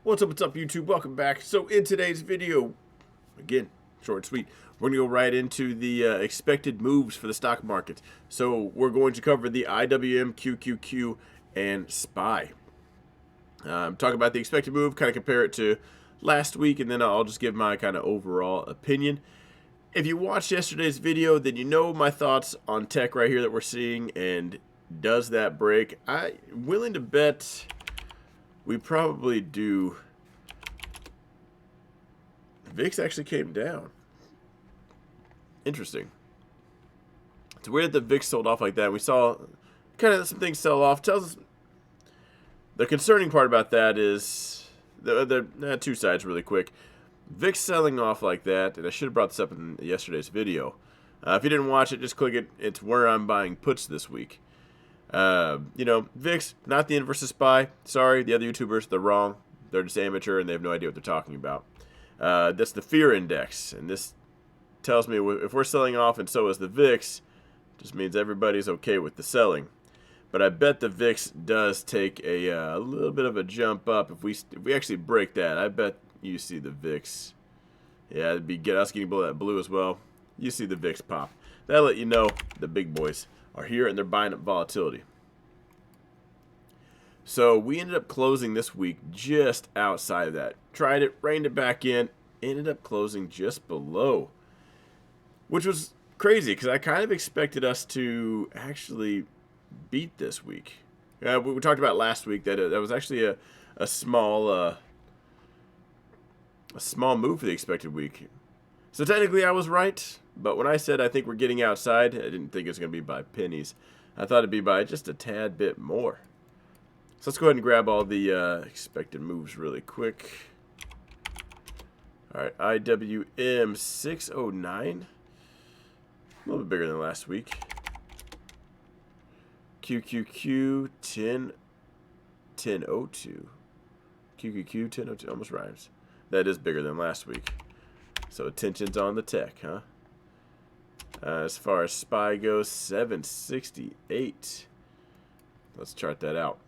What's up, YouTube? Welcome back. So in today's video, again, short and sweet, we're going to go right into the expected moves for the stock market. So we're going to cover the IWM, QQQ, and SPY. Talk about the expected move, kind of compare it to last week, and then I'll just give my kind of overall opinion. If you watched yesterday's video, then you know my thoughts on tech right here that we're seeing, and does that break? I'm willing to bet we probably do. VIX actually came down. Interesting. It's weird that the VIX sold off like that. We saw kind of some things sell off. Tells us the concerning part about that is the two sides really quick. VIX selling off like that, and I should have brought this up in yesterday's video. If you didn't watch it, just click it. It's where I'm buying puts this week. VIX, not the inverse of SPY. Sorry, the other YouTubers, they're wrong. They're just amateur, and they have no idea what they're talking about. That's the fear index, and this tells me if we're selling off and so is the VIX, just means everybody's okay with the selling. But I bet the VIX does take a little bit of a jump up if we actually break that. I bet you see the VIX. Yeah, it'd be us getting below that blue as well. You see the VIX pop. That'll let you know the big boys are here and they're buying up volatility. So we ended up closing this week just outside of that. Tried it, reined it back in, ended up closing just below, which was crazy because I kind of expected us to actually beat this week. We talked about last week that that was actually a small move for the expected week. So technically I was right, but when I said I think we're getting outside, I didn't think it was going to be by pennies. I thought it'd be by just a tad bit more. So let's go ahead and grab all the expected moves really quick. All right, IWM 609. A little bit bigger than last week. QQQ 1002. QQQ 1002 almost rhymes. That is bigger than last week. So attention's on the tech, huh? As far as SPY goes, 768. Let's chart that out.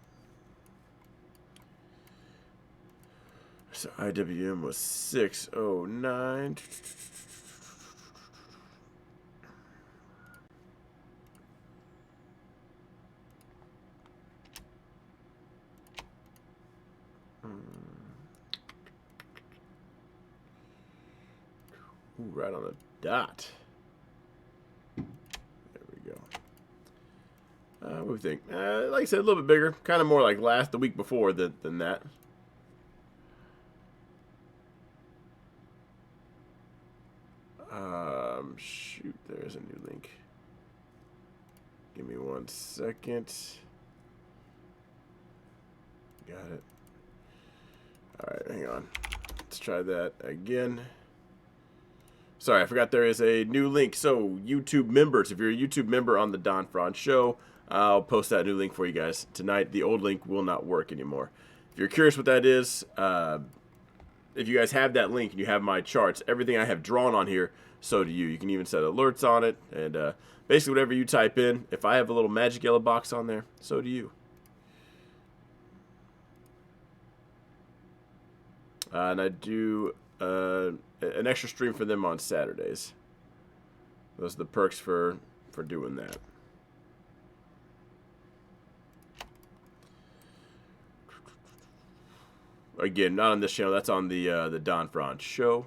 So IWM was 609. Ooh, right on the dot. There we go. What do we think? Like I said, a little bit bigger. Kind of more like the week before than that. Shoot, there's a new link. Give me 1 second. Got it. Alright, hang on. Let's try that again. Sorry, I forgot there is a new link. So, YouTube members, if you're a YouTube member on the Don Franz Show, I'll post that new link for you guys tonight. The old link will not work anymore. If you're curious what that is, if you guys have that link and you have my charts, everything I have drawn on here, so do you. You can even set alerts on it, and basically whatever you type in, if I have a little magic yellow box on there, so do you. And I do an extra stream for them on Saturdays. Those are the perks for doing that. Again, not on this channel. That's on the Don Franz Show.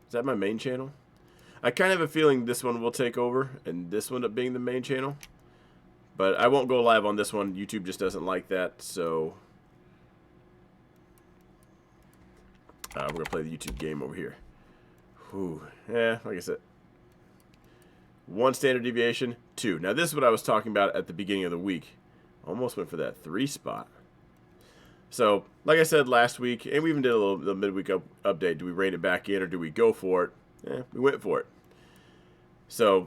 Is that my main channel? I kind of have a feeling this one will take over, and this one up being the main channel. But I won't go live on this one. YouTube just doesn't like that, so we're gonna play the YouTube game over here. Whew. Yeah, like I said, 1 standard deviation, 2. Now this is what I was talking about at the beginning of the week. Almost went for that 3 spot. So, like I said last week, and we even did a little midweek update. Do we rein it back in or do we go for it? We went for it. So,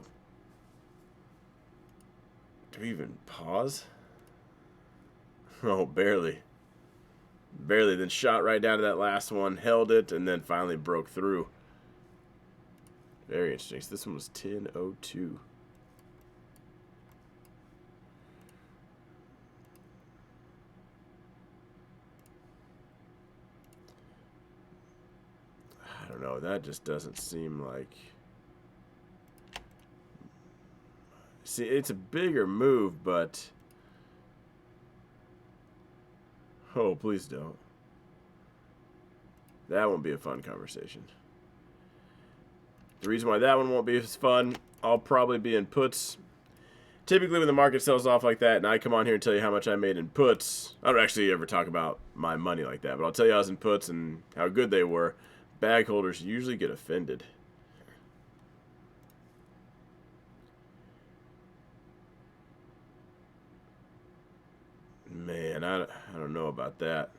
do we even pause? Oh, barely. Barely. Then shot right down to that last one, held it, and then finally broke through. Very interesting. So this one was 1002. don't know. That just doesn't seem like... See, it's a bigger move, but... Oh, please don't. That won't be a fun conversation. The reason why that one won't be as fun, I'll probably be in puts. Typically when the market sells off like that and I come on here and tell you how much I made in puts, I don't actually ever talk about my money like that, but I'll tell you I was in puts and how good they were. Bag holders usually get offended. Man, I don't know about that.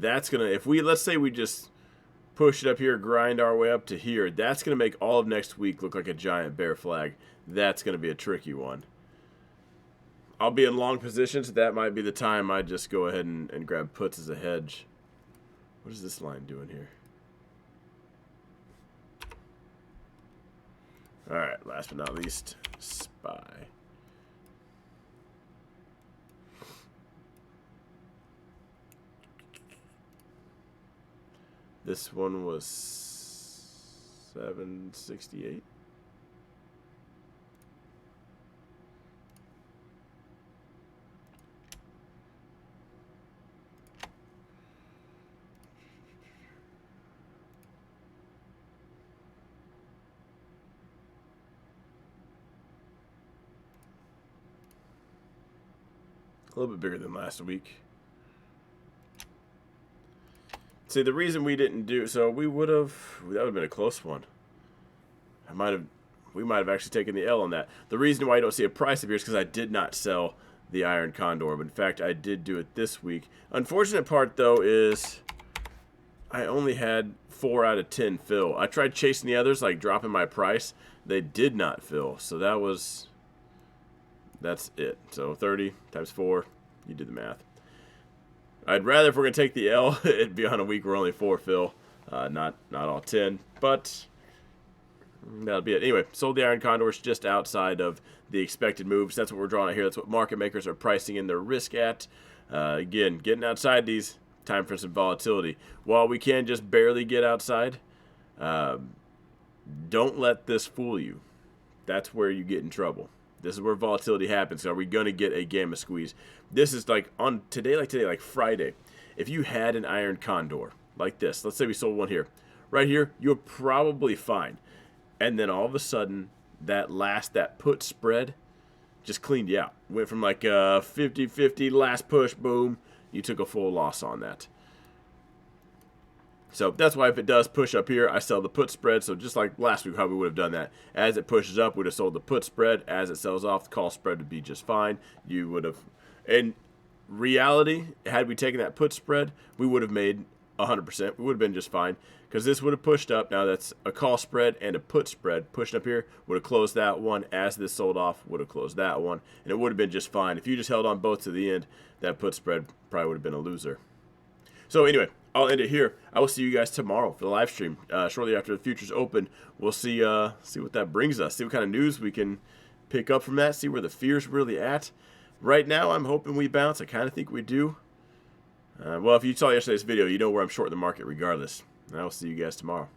That's gonna, if we, let's say we just push it up here, grind our way up to here, that's gonna make all of next week look like a giant bear flag. That's gonna be a tricky one. I'll be in long positions. That might be the time I just go ahead and grab puts as a hedge. What is this line doing here? Alright, last but not least, SPY. This one was 768. A little bit bigger than last week. See, the reason we didn't do so, that would have been a close one. We might have actually taken the L on that. The reason why you don't see a price up here is because I did not sell the Iron Condor, but in fact I did do it this week. Unfortunate part though is I only had 4 out of 10 fill. I tried chasing the others, like dropping my price. They did not fill, so that's it. So 30 times 4, you do the math. I'd rather, if we're going to take the L, it'd be on a week where only 4 fill, not all 10, but that'll be it. Anyway, sold the Iron Condors just outside of the expected moves. That's what we're drawing out here. That's what market makers are pricing in their risk at. Again, getting outside these, time for some volatility. While we can just barely get outside, don't let this fool you. That's where you get in trouble. This is where volatility happens. So are we going to get a gamma squeeze? This is like on today, like Friday. If you had an Iron Condor like this, let's say we sold one here. Right here, you're probably fine. And then all of a sudden, that put spread just cleaned you out. Went from like 50-50, last push, boom. You took a full loss on that. So that's why if it does push up here, I sell the put spread. So just like last week, how we would have done that. As it pushes up, we'd have sold the put spread. As it sells off, the call spread would be just fine. You would have, in reality, had we taken that put spread, we would have made 100%. We would have been just fine because this would have pushed up. Now that's a call spread and a put spread. Pushing up here would have closed that one. As this sold off, would have closed that one. And it would have been just fine. If you just held on both to the end, that put spread probably would have been a loser. So anyway, I'll end it here. I will see you guys tomorrow for the live stream. Shortly after the futures open, we'll see what that brings us. See what kind of news we can pick up from that. See where the fear's really at. Right now, I'm hoping we bounce. I kind of think we do. Well, if you saw yesterday's video, you know where I'm short in the market regardless. And I will see you guys tomorrow.